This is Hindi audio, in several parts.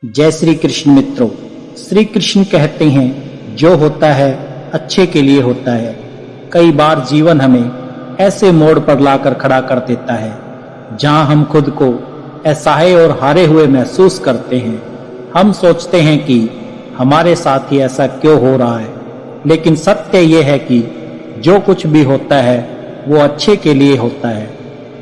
जय श्री कृष्ण मित्रों। श्री कृष्ण कहते हैं जो होता है अच्छे के लिए होता है। कई बार जीवन हमें ऐसे मोड़ पर लाकर खड़ा कर देता है जहां हम खुद को असहाय और हारे हुए महसूस करते हैं। हम सोचते हैं कि हमारे साथ ही ऐसा क्यों हो रहा है, लेकिन सत्य यह है कि जो कुछ भी होता है वो अच्छे के लिए होता है।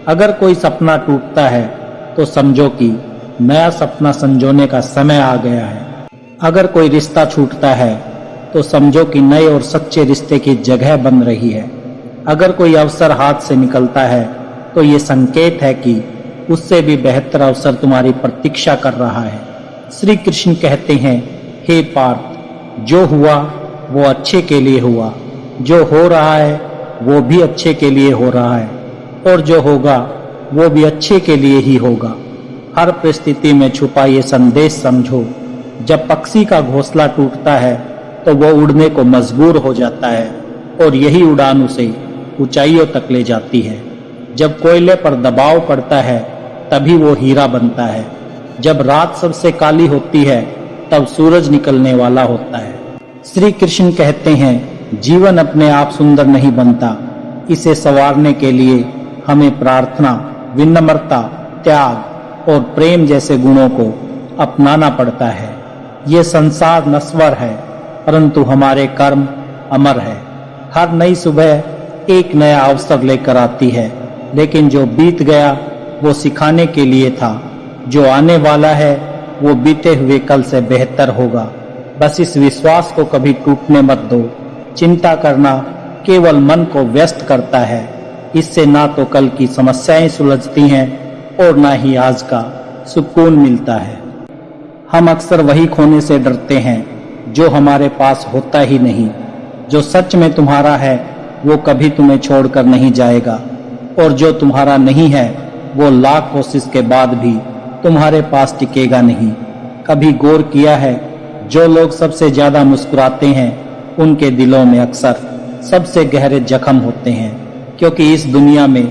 अगर कोई सपना टूटता है तो समझो कि नया सपना संजोने का समय आ गया है। अगर कोई रिश्ता छूटता है तो समझो कि नए और सच्चे रिश्ते की जगह बन रही है। अगर कोई अवसर हाथ से निकलता है तो ये संकेत है कि उससे भी बेहतर अवसर तुम्हारी प्रतीक्षा कर रहा है। श्री कृष्ण कहते हैं, हे पार्थ, जो हुआ वो अच्छे के लिए हुआ, जो हो रहा है वो भी अच्छे के लिए हो रहा है, और जो होगा वो भी अच्छे के लिए ही होगा। हर परिस्थिति में छुपा ये संदेश समझो, जब पक्षी का घोंसला टूटता है तो वो उड़ने को मजबूर हो जाता है और यही उड़ान उसे ऊंचाइयों तक ले जाती है। जब कोयले पर दबाव पड़ता है तभी वो हीरा बनता है। जब रात सबसे काली होती है तब सूरज निकलने वाला होता है। श्री कृष्ण कहते हैं, जीवन अपने आप सुंदर नहीं बनता, इसे संवारने के लिए हमें प्रार्थना, विनम्रता, त्याग और प्रेम जैसे गुणों को अपनाना पड़ता है। ये संसार नश्वर है परंतु हमारे कर्म अमर है। हर नई सुबह एक नया अवसर लेकर आती है, लेकिन जो बीत गया वो सिखाने के लिए था। जो आने वाला है वो बीते हुए कल से बेहतर होगा। बस इस विश्वास को कभी टूटने मत दो। चिंता करना केवल मन को व्यस्त करता है। इससे ना तो कल की समस्याएं सुलझती हैं और ना ही आज का सुकून मिलता है। हम अक्सर वही खोने से डरते हैं जो हमारे पास होता ही नहीं। जो सच में तुम्हारा है वो कभी तुम्हें छोड़कर नहीं जाएगा, और जो तुम्हारा नहीं है वो लाख कोशिश के बाद भी तुम्हारे पास टिकेगा नहीं। कभी गौर किया है, जो लोग सबसे ज्यादा मुस्कुराते हैं उनके दिलों में अक्सर सबसे गहरे जख्म होते हैं, क्योंकि इस दुनिया में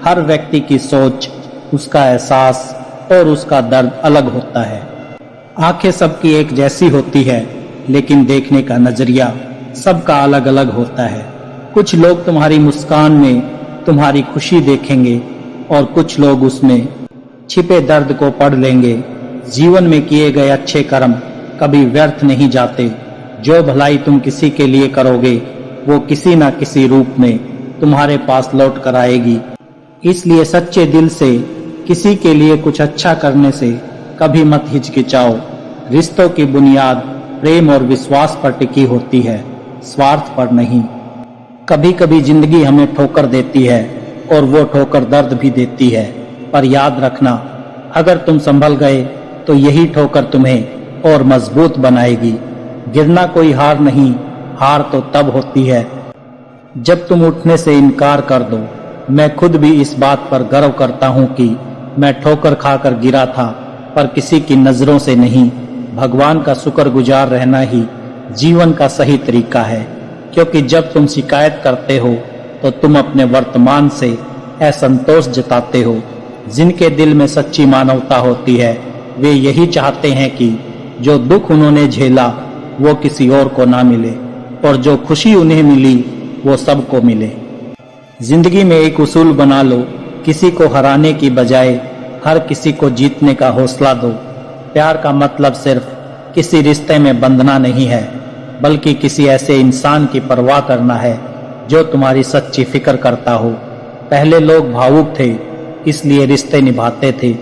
हर व्यक्ति की सोच, उसका एहसास और उसका दर्द अलग होता है। आंखें सबकी एक जैसी होती है, लेकिन देखने का नजरिया सबका अलग अलग होता है। कुछ लोग तुम्हारी मुस्कान में तुम्हारी खुशी देखेंगे और कुछ लोग उसमें छिपे दर्द को पढ़ लेंगे। जीवन में किए गए अच्छे कर्म कभी व्यर्थ नहीं जाते। जो भलाई तुम किसी के लिए करोगे वो किसी न किसी रूप में तुम्हारे पास लौट कर आएगी। इसलिए सच्चे दिल से किसी के लिए कुछ अच्छा करने से कभी मत हिचकिचाओ। रिश्तों की बुनियाद प्रेम और विश्वास पर टिकी होती है, स्वार्थ पर नहीं। कभी कभी जिंदगी हमें ठोकर देती है और वो ठोकर दर्द भी देती है, पर याद रखना, अगर तुम संभल गए तो यही ठोकर तुम्हें और मजबूत बनाएगी। गिरना कोई हार नहीं, हार तो तब होती है जब तुम उठने से इनकार कर दो। मैं खुद भी इस बात पर गर्व करता हूँ कि मैं ठोकर खाकर गिरा था, पर किसी की नजरों से नहीं। भगवान का शुक्रगुजार रहना ही जीवन का सही तरीका है, क्योंकि जब तुम शिकायत करते हो तो तुम अपने वर्तमान से असंतोष जताते हो। जिनके दिल में सच्ची मानवता होती है वे यही चाहते हैं कि जो दुख उन्होंने झेला वो किसी और को ना मिले, और जो खुशी उन्हें मिली वो सबको मिले। जिंदगी में एक उसूल बना लो, किसी को हराने की बजाय हर किसी को जीतने का हौसला दो। प्यार का मतलब सिर्फ किसी रिश्ते में बंधना नहीं है, बल्कि किसी ऐसे इंसान की परवाह करना है जो तुम्हारी सच्ची फिक्र करता हो। पहले लोग भावुक थे इसलिए रिश्ते निभाते थे,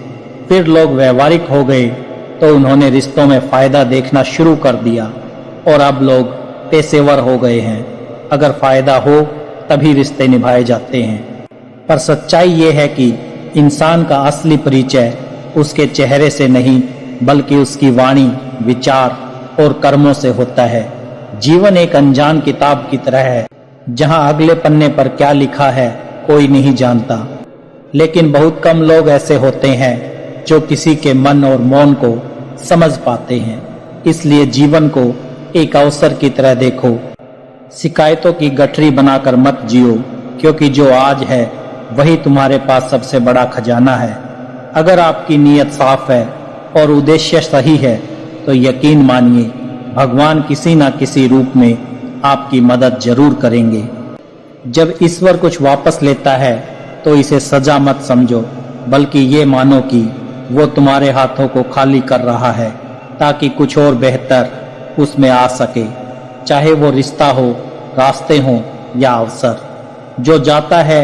फिर लोग व्यवहारिक हो गए तो उन्होंने रिश्तों में फायदा देखना शुरू कर दिया, और अब लोग पेशेवर हो गए हैं। अगर फायदा हो तभी रिश्ते निभाए जाते हैं। पर सच्चाई ये है कि इंसान का असली परिचय उसके चेहरे से नहीं बल्कि उसकी वाणी, विचार और कर्मों से होता है। जीवन एक अनजान किताब की तरह है जहां अगले पन्ने पर क्या लिखा है कोई नहीं जानता, लेकिन बहुत कम लोग ऐसे होते हैं जो किसी के मन और मौन को समझ पाते हैं। इसलिए जीवन को एक अवसर की तरह देखो। शिकायतों की गठरी बनाकर मत जियो, क्योंकि जो आज है वही तुम्हारे पास सबसे बड़ा खजाना है। अगर आपकी नीयत साफ है और उद्देश्य सही है तो यकीन मानिए भगवान किसी न किसी रूप में आपकी मदद जरूर करेंगे। जब ईश्वर कुछ वापस लेता है तो इसे सजा मत समझो, बल्कि ये मानो कि वो तुम्हारे हाथों को खाली कर रहा है ताकि कुछ और बेहतर उसमें आ सके। चाहे वो रिश्ता हो, रास्ते हो या अवसर। जो जाता है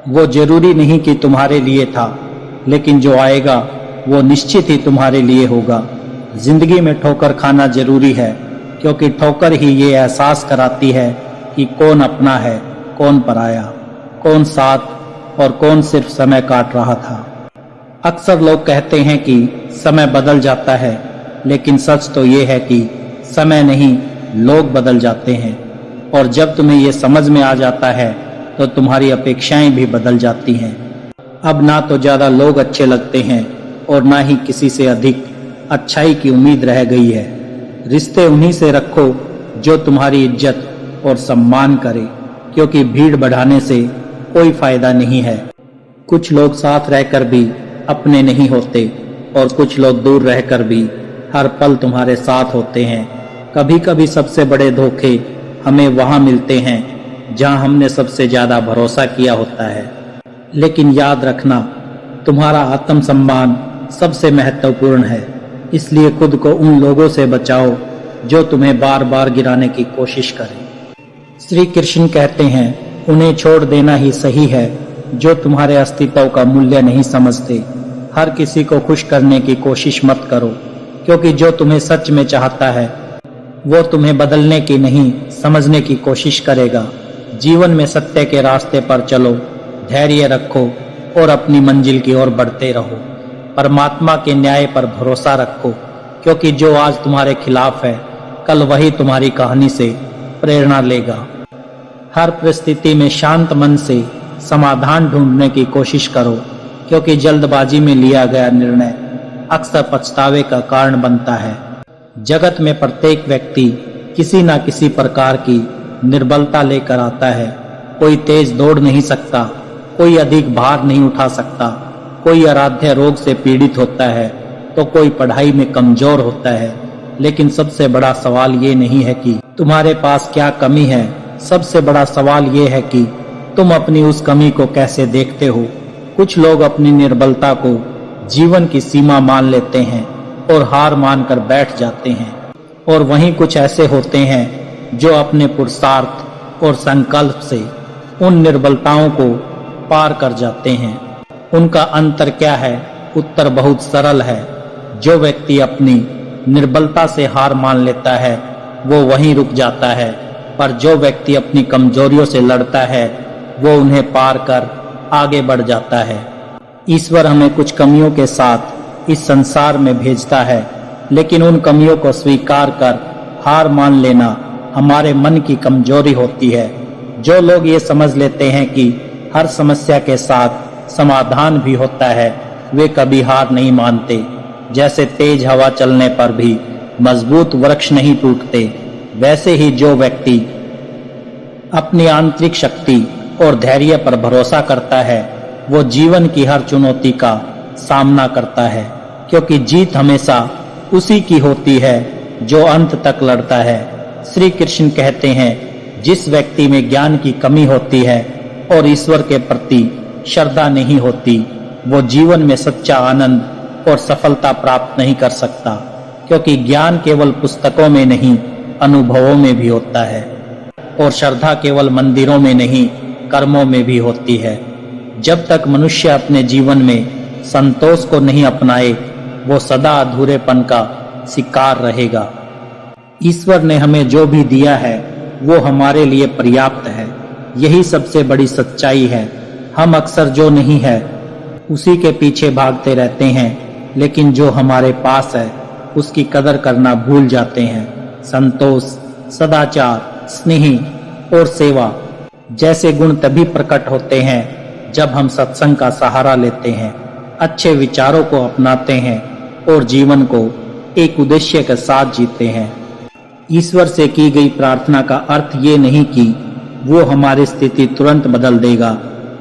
वो जरूरी नहीं कि तुम्हारे लिए था, लेकिन जो आएगा वो निश्चित ही तुम्हारे लिए होगा। जिंदगी में ठोकर खाना जरूरी है, क्योंकि ठोकर ही ये एहसास कराती है कि कौन अपना है, कौन पराया, कौन साथ और कौन सिर्फ समय काट रहा था। अक्सर लोग कहते हैं कि समय बदल जाता है, लेकिन सच तो ये है कि समय नहीं, लोग बदल जाते हैं। और जब तुम्हें ये समझ में आ जाता है तो तुम्हारी अपेक्षाएं भी बदल जाती हैं। अब ना तो ज्यादा लोग अच्छे लगते हैं और ना ही किसी से अधिक अच्छाई की उम्मीद रह गई है। रिश्ते उन्हीं से रखो जो तुम्हारी इज्जत और सम्मान करे, क्योंकि भीड़ बढ़ाने से कोई फायदा नहीं है। कुछ लोग साथ रहकर भी अपने नहीं होते और कुछ लोग दूर रहकर भी हर पल तुम्हारे साथ होते हैं। कभी कभी सबसे बड़े धोखे हमें वहां मिलते हैं जहां हमने सबसे ज्यादा भरोसा किया होता है। लेकिन याद रखना, तुम्हारा आत्मसम्मान सबसे महत्वपूर्ण है, इसलिए खुद को उन लोगों से बचाओ जो तुम्हें बार बार गिराने की कोशिश करें। श्री कृष्ण कहते हैं, उन्हें छोड़ देना ही सही है जो तुम्हारे अस्तित्व का मूल्य नहीं समझते। हर किसी को खुश करने की कोशिश मत करो, क्योंकि जो तुम्हें सच में चाहता है वो तुम्हें बदलने की नहीं, समझने की कोशिश करेगा। जीवन में सत्य के रास्ते पर चलो, धैर्य रखो और अपनी मंजिल की ओर बढ़ते रहो। परमात्मा के न्याय पर भरोसा रखो, क्योंकि जो आज तुम्हारे खिलाफ है, कल वही तुम्हारी कहानी से प्रेरणा लेगा। हर परिस्थिति में शांत मन से समाधान ढूंढने की कोशिश करो, क्योंकि जल्दबाजी में लिया गया निर्णय अक्सर पछतावे का कारण बनता है। जगत में प्रत्येक व्यक्ति किसी न किसी प्रकार की निर्बलता लेकर आता है। कोई तेज दौड़ नहीं सकता, कोई अधिक भार नहीं उठा सकता, कोई आराध्य रोग से पीड़ित होता है तो कोई पढ़ाई में कमजोर होता है। लेकिन सबसे बड़ा सवाल ये नहीं है कि तुम्हारे पास क्या कमी है, सबसे बड़ा सवाल ये है कि तुम अपनी उस कमी को कैसे देखते हो। कुछ लोग अपनी निर्बलता को जीवन की सीमा मान लेते हैं और हार मानकर बैठ जाते हैं, और वहीं कुछ ऐसे होते हैं जो अपने पुरुषार्थ और संकल्प से उन निर्बलताओं को पार कर जाते हैं। उनका अंतर क्या है? उत्तर बहुत सरल है। जो व्यक्ति अपनी निर्बलता से हार मान लेता है वो वहीं रुक जाता है, पर जो व्यक्ति अपनी कमजोरियों से लड़ता है वो उन्हें पार कर आगे बढ़ जाता है। ईश्वर हमें कुछ कमियों के साथ इस संसार में भेजता है, लेकिन उन कमियों को स्वीकार कर हार मान लेना हमारे मन की कमजोरी होती है। जो लोग ये समझ लेते हैं कि हर समस्या के साथ समाधान भी होता है, वे कभी हार नहीं मानते। जैसे तेज हवा चलने पर भी मजबूत वृक्ष नहीं टूटते, वैसे ही जो व्यक्ति अपनी आंतरिक शक्ति और धैर्य पर भरोसा करता है वो जीवन की हर चुनौती का सामना करता है, क्योंकि जीत हमेशा उसी की होती है जो अंत तक लड़ता है। श्री कृष्ण कहते हैं, जिस व्यक्ति में ज्ञान की कमी होती है और ईश्वर के प्रति श्रद्धा नहीं होती, वो जीवन में सच्चा आनंद और सफलता प्राप्त नहीं कर सकता, क्योंकि ज्ञान केवल पुस्तकों में नहीं अनुभवों में भी होता है, और श्रद्धा केवल मंदिरों में नहीं कर्मों में भी होती है। जब तक मनुष्य अपने जीवन में संतोष को नहीं अपनाए, वो सदा अधूरेपन का शिकार रहेगा। ईश्वर ने हमें जो भी दिया है वो हमारे लिए पर्याप्त है, यही सबसे बड़ी सच्चाई है। हम अक्सर जो नहीं है उसी के पीछे भागते रहते हैं, लेकिन जो हमारे पास है उसकी कदर करना भूल जाते हैं। संतोष, सदाचार, स्नेह और सेवा जैसे गुण तभी प्रकट होते हैं जब हम सत्संग का सहारा लेते हैं, अच्छे विचारों को अपनाते हैं और जीवन को एक उद्देश्य के साथ जीते हैं। ईश्वर से की गई प्रार्थना का अर्थ ये नहीं कि वो हमारी स्थिति तुरंत बदल देगा,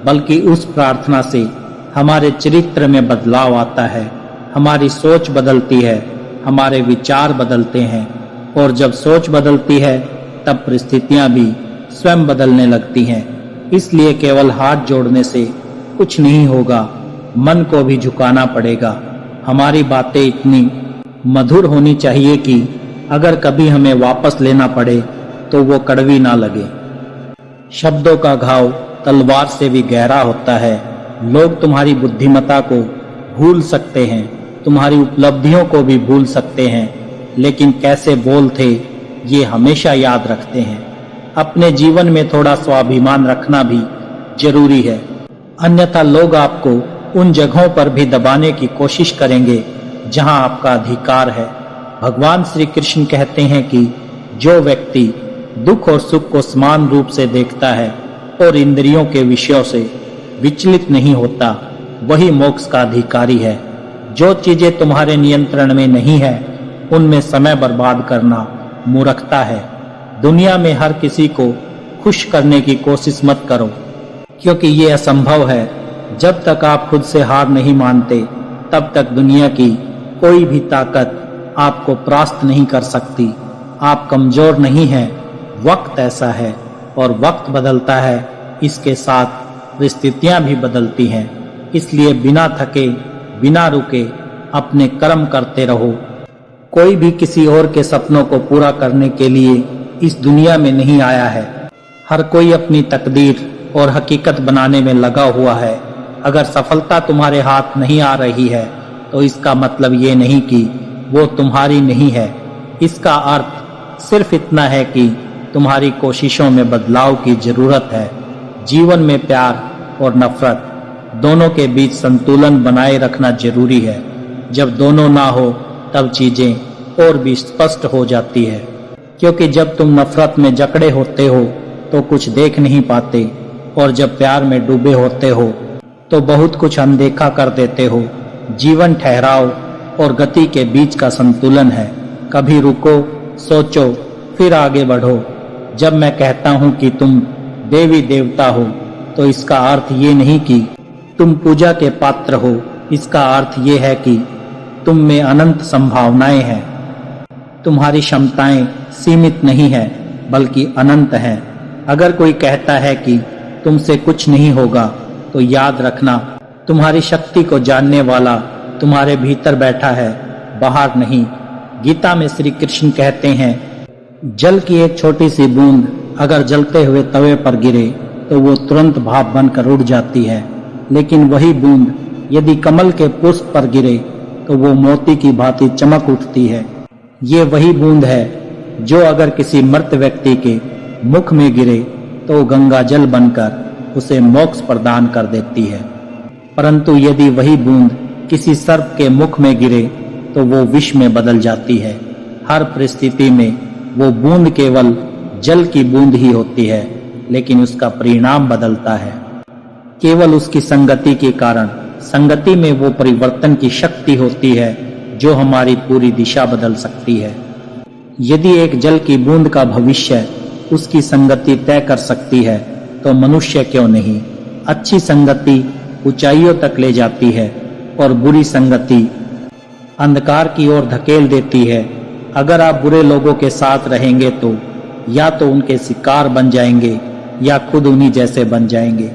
बल्कि उस प्रार्थना से हमारे चरित्र में बदलाव आता है, हमारी सोच बदलती है, हमारे विचार बदलते हैं, और जब सोच बदलती है तब परिस्थितियां भी स्वयं बदलने लगती हैं। इसलिए केवल हाथ जोड़ने से कुछ नहीं होगा, मन को भी झुकाना पड़ेगा। हमारी बातें इतनी मधुर होनी चाहिए कि अगर कभी हमें वापस लेना पड़े तो वो कड़वी ना लगे। शब्दों का घाव तलवार से भी गहरा होता है। लोग तुम्हारी बुद्धिमत्ता को भूल सकते हैं, तुम्हारी उपलब्धियों को भी भूल सकते हैं, लेकिन कैसे बोल थे ये हमेशा याद रखते हैं। अपने जीवन में थोड़ा स्वाभिमान रखना भी जरूरी है, अन्यथा लोग आपको उन जगहों पर भी दबाने की कोशिश करेंगे जहां आपका अधिकार है। भगवान श्री कृष्ण कहते हैं कि जो व्यक्ति दुख और सुख को समान रूप से देखता है और इंद्रियों के विषयों से विचलित नहीं होता, वही मोक्ष का अधिकारी है। जो चीजें तुम्हारे नियंत्रण में नहीं है उनमें समय बर्बाद करना मूर्खता है। दुनिया में हर किसी को खुश करने की कोशिश मत करो, क्योंकि ये असंभव है। जब तक आप खुद से हार नहीं मानते तब तक दुनिया की कोई भी ताकत आपको परास्त नहीं कर सकती। आप कमजोर नहीं हैं, वक्त ऐसा है और वक्त बदलता है, इसके साथ परिस्थितियां भी बदलती हैं। इसलिए बिना थके बिना रुके अपने कर्म करते रहो। कोई भी किसी और के सपनों को पूरा करने के लिए इस दुनिया में नहीं आया है। हर कोई अपनी तकदीर और हकीकत बनाने में लगा हुआ है। अगर सफलता तुम्हारे हाथ नहीं आ रही है तो इसका मतलब ये नहीं कि वो तुम्हारी नहीं है। इसका अर्थ सिर्फ इतना है कि तुम्हारी कोशिशों में बदलाव की जरूरत है। जीवन में प्यार और नफरत दोनों के बीच संतुलन बनाए रखना जरूरी है। जब दोनों ना हो तब चीजें और भी स्पष्ट हो जाती है, क्योंकि जब तुम नफरत में जकड़े होते हो तो कुछ देख नहीं पाते, और जब प्यार में डूबे होते हो तो बहुत कुछ अनदेखा कर देते हो। जीवन ठहराव और गति के बीच का संतुलन है। कभी रुको, सोचो, फिर आगे बढ़ो। जब मैं कहता हूँ कि तुम देवी देवता हो तो इसका अर्थ ये नहीं कि तुम पूजा के पात्र हो। इसका अर्थ ये है कि तुम में अनंत संभावनाएं हैं। तुम्हारी क्षमताएं सीमित नहीं है बल्कि अनंत हैं। अगर कोई कहता है कि तुमसे कुछ नहीं होगा तो याद रखना, तुम्हारी शक्ति को जानने वाला तुम्हारे भीतर बैठा है, बाहर नहीं। गीता में श्री कृष्ण कहते हैं, जल की एक छोटी सी बूंद अगर जलते हुए तवे पर गिरे तो वो तुरंत भाप बनकर उड़ जाती है, लेकिन वही बूंद यदि कमल के पुष्प पर गिरे तो वो मोती की भांति चमक उठती है। ये वही बूंद है जो अगर किसी मृत व्यक्ति के मुख में गिरे तो गंगा जल बनकर उसे मोक्ष प्रदान कर देती है। परंतु यदि वही बूंद किसी सर्प के मुख में गिरे तो वो विष में बदल जाती है। हर परिस्थिति में वो बूंद केवल जल की बूंद ही होती है, लेकिन उसका परिणाम बदलता है केवल उसकी संगति के कारण। संगति में वो परिवर्तन की शक्ति होती है जो हमारी पूरी दिशा बदल सकती है। यदि एक जल की बूंद का भविष्य उसकी संगति तय कर सकती है तो मनुष्य क्यों नहीं। अच्छी संगति ऊंचाइयों तक ले जाती है और बुरी संगति अंधकार की ओर धकेल देती है। अगर आप बुरे लोगों के साथ रहेंगे तो या तो उनके शिकार बन जाएंगे या खुद उन्हीं जैसे बन जाएंगे।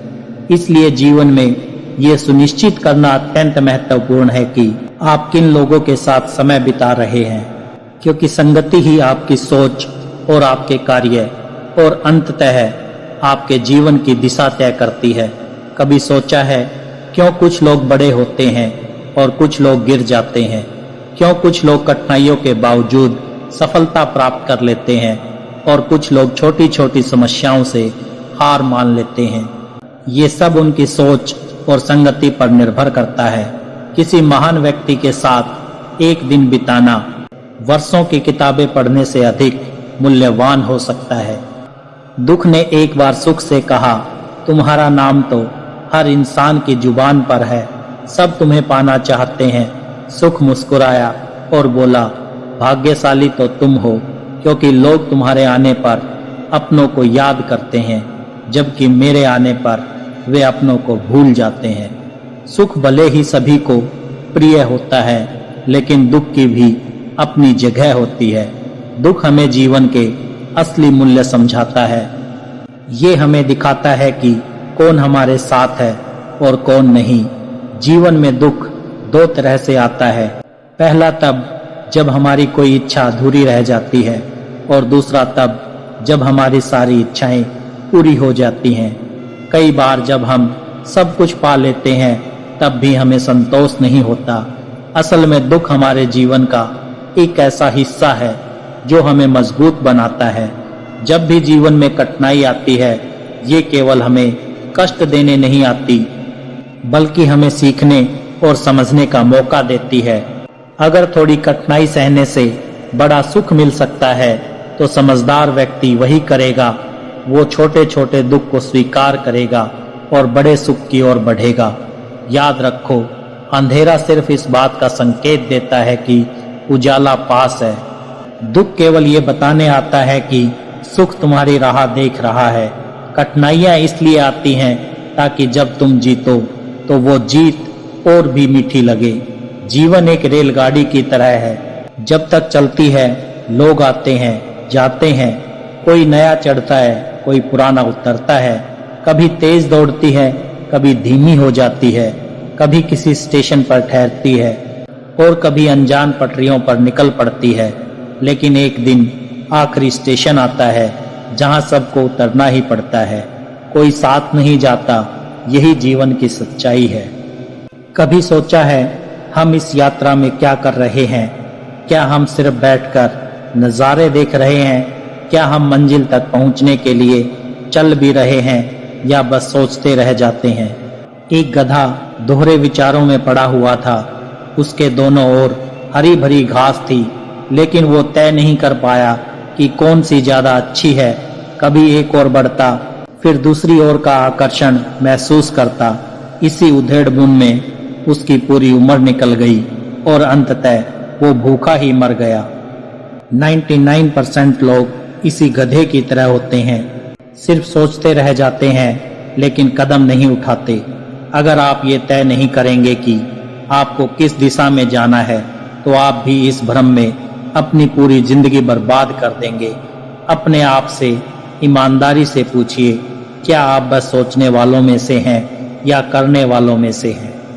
इसलिए जीवन में ये सुनिश्चित करना अत्यंत महत्वपूर्ण है कि आप किन लोगों के साथ समय बिता रहे हैं, क्योंकि संगति ही आपकी सोच और आपके कार्य और अंततः आपके जीवन की दिशा तय करती है। कभी सोचा है क्यों कुछ लोग बड़े होते हैं और कुछ लोग गिर जाते हैं? क्यों कुछ लोग कठिनाइयों के बावजूद सफलता प्राप्त कर लेते हैं और कुछ लोग छोटी छोटी समस्याओं से हार मान लेते हैं? ये सब उनकी सोच और संगति पर निर्भर करता है। किसी महान व्यक्ति के साथ एक दिन बिताना वर्षों की किताबें पढ़ने से अधिक मूल्यवान हो सकता है। दुख ने एक बार सुख से कहा, तुम्हारा नाम तो हर इंसान की जुबान पर है, सब तुम्हें पाना चाहते हैं। सुख मुस्कुराया और बोला, भाग्यशाली तो तुम हो, क्योंकि लोग तुम्हारे आने पर अपनों को याद करते हैं, जबकि मेरे आने पर वे अपनों को भूल जाते हैं। सुख भले ही सभी को प्रिय होता है, लेकिन दुख की भी अपनी जगह होती है। दुख हमें जीवन के असली मूल्य समझाता है। ये हमें दिखाता है कि कौन हमारे साथ है और कौन नहीं। जीवन में दुख दो तरह से आता है। पहला तब जब हमारी कोई इच्छा अधूरी रह जाती है, और दूसरा तब जब हमारी सारी इच्छाएं पूरी हो जाती हैं। कई बार जब हम सब कुछ पा लेते हैं तब भी हमें संतोष नहीं होता। असल में दुख हमारे जीवन का एक ऐसा हिस्सा है जो हमें मजबूत बनाता है। जब भी जीवन में कठिनाई आती है, ये केवल हमें कष्ट देने नहीं आती, बल्कि हमें सीखने और समझने का मौका देती है। अगर थोड़ी कठिनाई सहने से बड़ा सुख मिल सकता है तो समझदार व्यक्ति वही करेगा। वो छोटे छोटे दुख को स्वीकार करेगा और बड़े सुख की ओर बढ़ेगा। याद रखो, अंधेरा सिर्फ इस बात का संकेत देता है कि उजाला पास है। दुख केवल ये बताने आता है कि सुख तुम्हारी राह देख रहा है। कठिनाइयां इसलिए आती हैं ताकि जब तुम जीतो तो वो जीत और भी मीठी लगे। जीवन एक रेलगाड़ी की तरह है। जब तक चलती है, लोग आते हैं, जाते हैं, कोई नया चढ़ता है, कोई पुराना उतरता है। कभी तेज दौड़ती है, कभी धीमी हो जाती है, कभी किसी स्टेशन पर ठहरती है और कभी अनजान पटरियों पर निकल पड़ती है। लेकिन एक दिन आखिरी स्टेशन आता है जहां सबको उतरना ही पड़ता है। कोई साथ नहीं जाता। यही जीवन की सच्चाई है। कभी सोचा है हम इस यात्रा में क्या कर रहे हैं? क्या हम सिर्फ बैठकर नज़ारे देख रहे हैं? क्या हम मंजिल तक पहुंचने के लिए चल भी रहे हैं या बस सोचते रह जाते हैं? एक गधा दोहरे विचारों में पड़ा हुआ था। उसके दोनों ओर हरी भरी घास थी, लेकिन वो तय नहीं कर पाया कि कौन सी ज्यादा अच्छी है। कभी एक ओर बढ़ता, फिर दूसरी ओर का आकर्षण महसूस करता। इसी उधेड़-बुन में उसकी पूरी उम्र निकल गई और अंततः वो भूखा ही मर गया। 99% लोग इसी गधे की तरह होते हैं, सिर्फ सोचते रह जाते हैं लेकिन कदम नहीं उठाते। अगर आप ये तय नहीं करेंगे कि आपको किस दिशा में जाना है, तो आप भी इस भ्रम में अपनी पूरी जिंदगी बर्बाद कर देंगे। अपने आप से ईमानदारी से पूछिए, क्या आप बस सोचने वालों में से हैं या करने वालों में से हैं?